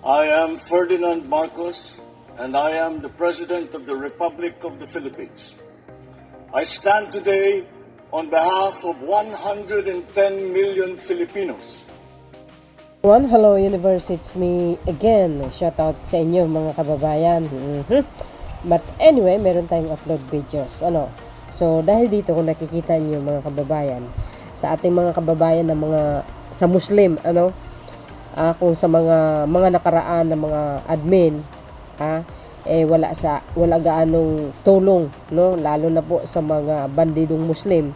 I am Ferdinand Marcos, and I am the President of the Republic of the Philippines. I stand today on behalf of 110 million Filipinos. Hello universe, it's me again. Shout out sa inyo mga kababayan. But anyway, meron tayong upload videos. So dahil dito kung nakikita niyo mga kababayan, sa ating mga kababayan na mga sa Muslim, kung sa mga nakaraan na mga admin, wala gaanong tulong, lalo na po sa mga bandidong Muslim.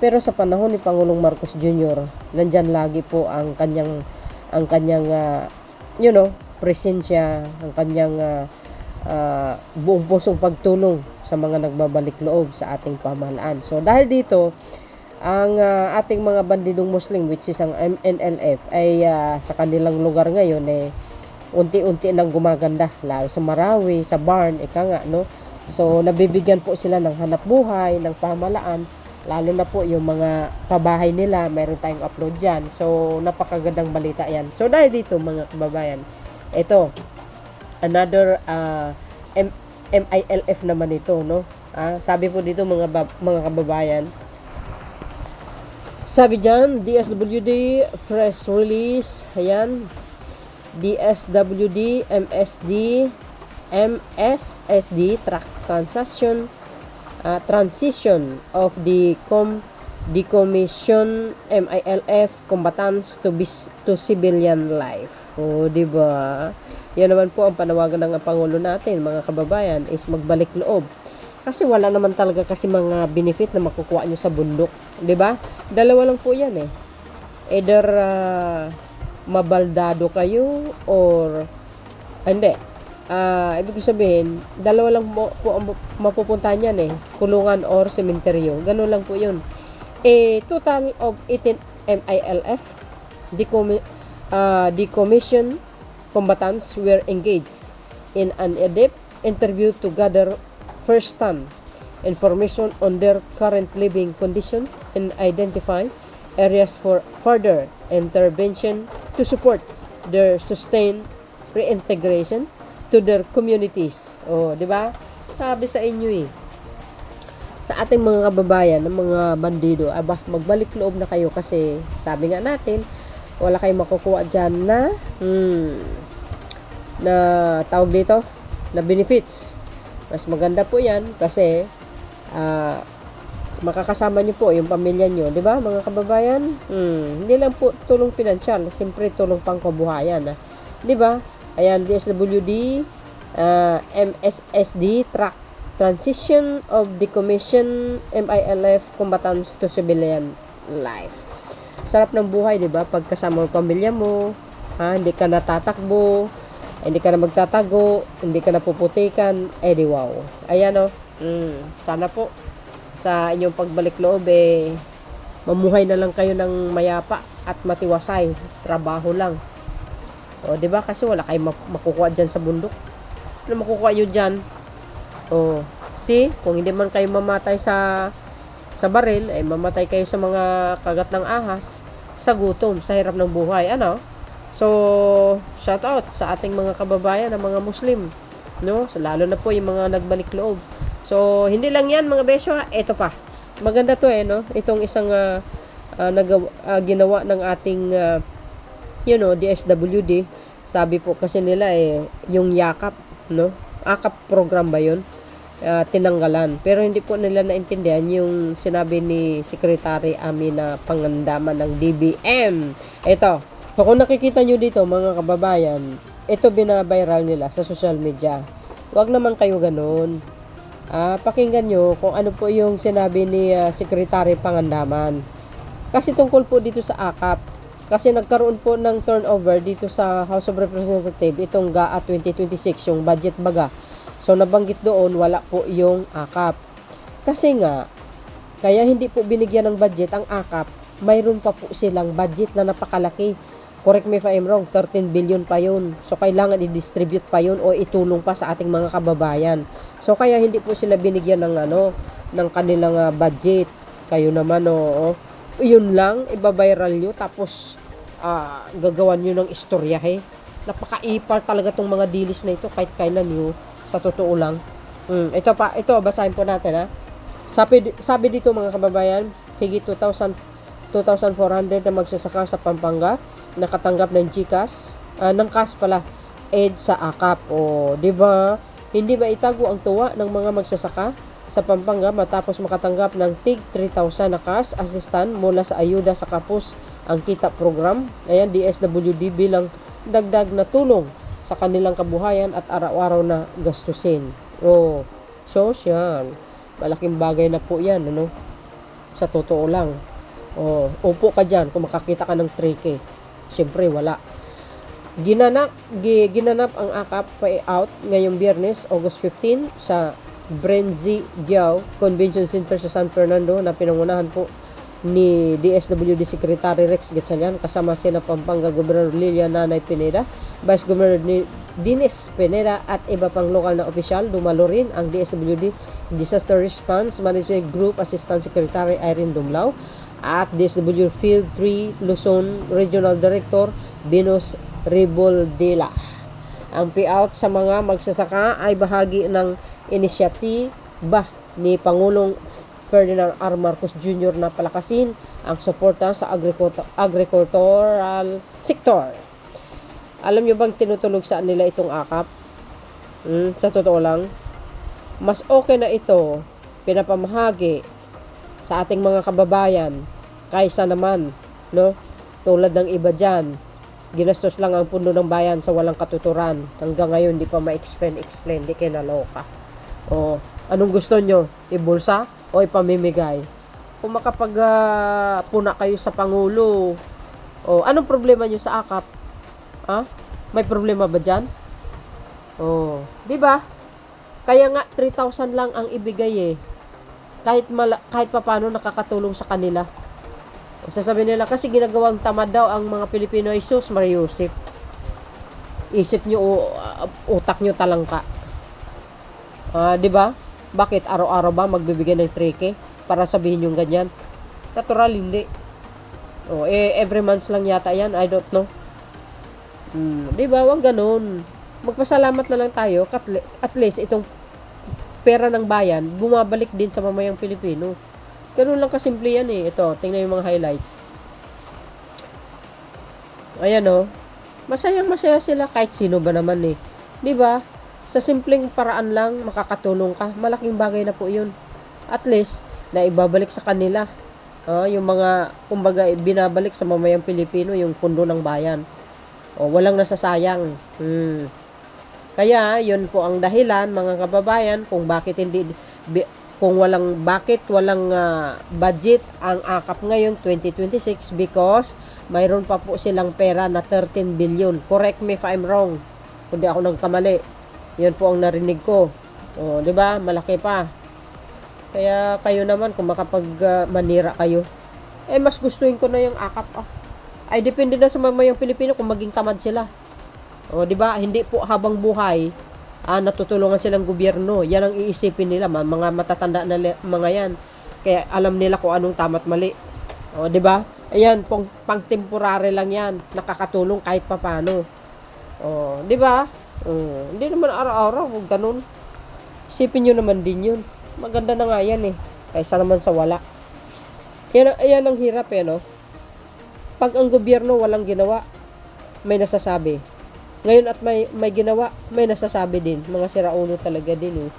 Pero sa panahon ni Pangulong Marcos Jr., nandyan lagi po ang kanyang presensya, ang kanyang buong pusong pagtulong sa mga nagbabalik loob sa ating pamahalaan. So dahil dito, ang ating mga bandidong Muslim, which is ang MNLF, ay sa kanilang lugar ngayon unti-unti nang gumaganda, lalo sa Marawi, sa Barn, So nabibigyan po sila ng hanap buhay, ng pamahalaan, lalo na po yung mga pabahay nila, mayroon tayong upload dyan. So napakagandang balita yan. So dahil dito mga kababayan, ito another MILF naman ito, sabi po dito mga kababayan, sabi dyan, DSWD press release, ayan, DSWD MSSD transition of the decommission MILF combatants to civilian life. O diba? Yan naman po ang panawagan ng Pangulo natin mga kababayan, is magbalik loob. Kasi wala naman talaga kasi mga benefit na makukuha nyo sa bundok. 'Di ba? Dalawa lang po yan eh. Either mabaldado kayo or hindi. Ibig sabihin, dalawa lang po ang mapupuntahan yan eh. Kulungan or sementeryo. Ganun lang po yun. A total of 18 MILF decommission combatants were engaged in an in-depth interview to gather first-hand information on their current living condition and identify areas for further intervention to support their sustained reintegration to their communities. O, di ba? Sabi sa inyo sa ating mga kababayan, ng mga bandido, magbalik loob na kayo kasi sabi nga natin, wala kayong makukuha dyan na tawag dito, na benefits. Mas maganda po yan kasi makakasama nyo po yung pamilya nyo, di ba mga kababayan? Hindi lang po tulong pinansyal, siyempre tulong pang kabuhayan, di ba? Ayan, DSWD MSSD transition of decommission MILF combatants to civilian life. Sarap ng buhay, di ba? Pagkasama mo pamilya mo, hindi ka natatakbo, hindi ka na magtatago, hindi ka na puputikan, di wow. Ayan sana po sa inyong pagbalik loob mamuhay na lang kayo ng mayapa at matiwasay, trabaho lang. O, di ba? Kasi wala kayong makukuha dyan sa bundok. Ano makukuha nyo dyan? O, kung hindi man kayo mamatay sa baril, mamatay kayo sa mga kagat ng ahas, sa gutom, sa hirap ng buhay. So, shout out sa ating mga kababayan na mga Muslim, So, lalo na po yung mga nagbalik loob. So, hindi lang yan mga besyo, ito pa. Maganda to itong isang ginawa ng ating DSWD. Sabi po kasi nila yung yakap, AKAP program ba yun? Tinanggalan. Pero hindi po nila naintindihan yung sinabi ni Secretary Amina Pangandaman ng DBM. Ito. So, kung nakikita nyo dito, mga kababayan, ito binaviral nila sa social media. Huwag naman kayo ganun. Pakinggan nyo kung ano po yung sinabi ni Secretary Pangandaman. Kasi tungkol po dito sa AKAP. Kasi nagkaroon po ng turnover dito sa House of Representatives, itong GAA 2026, yung budget baga. So, nabanggit doon, wala po yung AKAP. Kasi nga, kaya hindi po binigyan ng budget ang AKAP, mayroon pa po silang budget na napakalaki. Correct me if I'm wrong, 13 billion pa yun. So, kailangan i-distribute pa yun o itulong pa sa ating mga kababayan. So, kaya hindi po sila binigyan ng ng kanilang budget. Kayo naman, yun lang, ibabiral nyo, tapos gagawan nyo ng istoryahe. Napakaipal talaga tong mga dilis na ito kahit kailan yun. Sa totoo lang. Ito, basahin po natin ha. Sabi dito mga kababayan, higit 2,400 na magsasaka sa Pampanga nakatanggap ng GCash, ng cash pala, aid sa AKAP. O, di ba? Hindi maitago ang tuwa ng mga magsasaka sa Pampanga matapos makatanggap ng tig 3,000 na cash assistant mula sa Ayuda sa Kapos ang Kita program. Ayan, DSWD bilang dagdag na tulong sa kanilang kabuhayan at araw-araw na gastusin. O, social. Malaking bagay na po yan, ano? Sa totoo lang. O, upo ka dyan kung makakita ka ng 3K. Siyempre, wala. Ginanap ang AKAP payout ngayong Biyernes, August 15 sa Brenzi Giao Convention Center sa San Fernando na pinangunahan po ni DSWD Secretary Rex Gatchalian kasama sina Pampanga Governor Lilian Nanay Pineda, Vice Governor Dines Pineda at iba pang lokal na opisyal. Dumalo rin ang DSWD Disaster Response Management Group Assistant Secretary Irene Dumlao at DSWD Field 3 Luzon Regional Director Venus Riboldela. Ang payout sa mga magsasaka ay bahagi ng inisyatiba ni Pangulong Ferdinand R. Marcos Jr. na palakasin ang suporta sa agricultural sector. Alam nyo bang tinutulog saan nila itong AKAP? Sa totoo lang, mas okay na ito pinapamahagi sa ating mga kababayan kaysa naman, no? Tulad ng iba dyan, ginastos lang ang puno ng bayan sa walang katuturan. Hanggang ngayon, di pa ma-explain, di kayo naloka. O, anong gusto nyo? Ibulsa o ipamimigay? Kung makapag-puna kayo sa Pangulo, o, anong problema nyo sa AKAP? Ha? May problema ba dyan? O, di ba? Kaya nga, 3,000 lang ang ibigay eh. Kahit paano nakakatulong sa kanila. O, sasabihin nila, kasi ginagawang tamad daw ang mga Pilipino ay sus, Mariusip. Isip nyo, utak nyo talangka. Di ba? Bakit araw-araw ba magbibigay ng 3K para sabihin yung ganyan? Natural hindi. Every month lang yata yan, I don't know. Di ba? Wag ganun. Magpasalamat na lang tayo at least itong pera ng bayan bumabalik din sa mamayang Pilipino. Ganun lang kasimple yan eh. Ito, tingnan yung mga highlights. Ayan o. Masayang-masaya sila kahit sino ba naman eh. Di ba? Sa simpleng paraan lang, makakatulong ka. Malaking bagay na po yun. At least, na ibabalik sa kanila. Yung mga, kumbaga, binabalik sa mamayang Pilipino, yung pundo ng bayan. Walang nasasayang. Kaya, yun po ang dahilan, mga kababayan, kung walang budget ang AKAP ngayon 2026 because mayroon pa po silang pera na 13 billion. Correct me if I'm wrong. Kung di ako nagkamali. Yan po ang narinig ko. Di ba? Malaki pa. Kaya kayo naman kung manira kayo, mas gustuin ko na yung AKAP. Ay depende na sa mamayang Pilipino kung maging tamad sila. Di ba? Hindi po habang buhay natutulungan silang gobyerno. Yan ang iisipin nila, mga matatanda na mga yan. Kaya alam nila kung anong tama't mali. Di ba? Ayan, pang temporary lang yan. Nakakatulong kahit papano. Di ba? Hindi naman araw-araw, huwag ganun. Isipin nyo naman din yun. Maganda na nga yan eh. Kaysa naman sa wala. Yan ang hirap eh, no? Pag ang gobyerno walang ginawa, may nasasabi. Ngayon at may ginawa, may nasasabi din. Mga siraulo talaga din eh.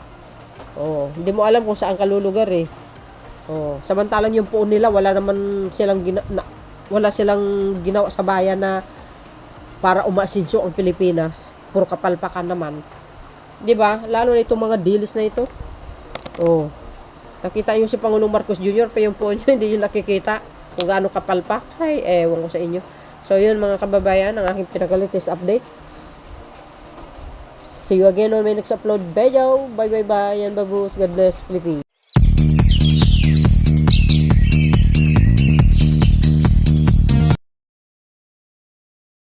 Hindi mo alam kung saan kalulugar eh. Samantalang yung puon nila, wala silang ginawa sa bayan na para umaasinso ang Pilipinas. Puro kapalpakan naman. 'Di ba? Lalo na itong mga deals na ito. Nakita niyo si Pangulong Marcos Jr. pa yung po niyo, hindi niyo nakikita kung gaano kapalpak. Ay, ewan ko sa inyo. So, yun mga kababayan, ang aking pinaka-latest update. See you again on my next upload video. Bye. Yan, babus. God bless, Philippines.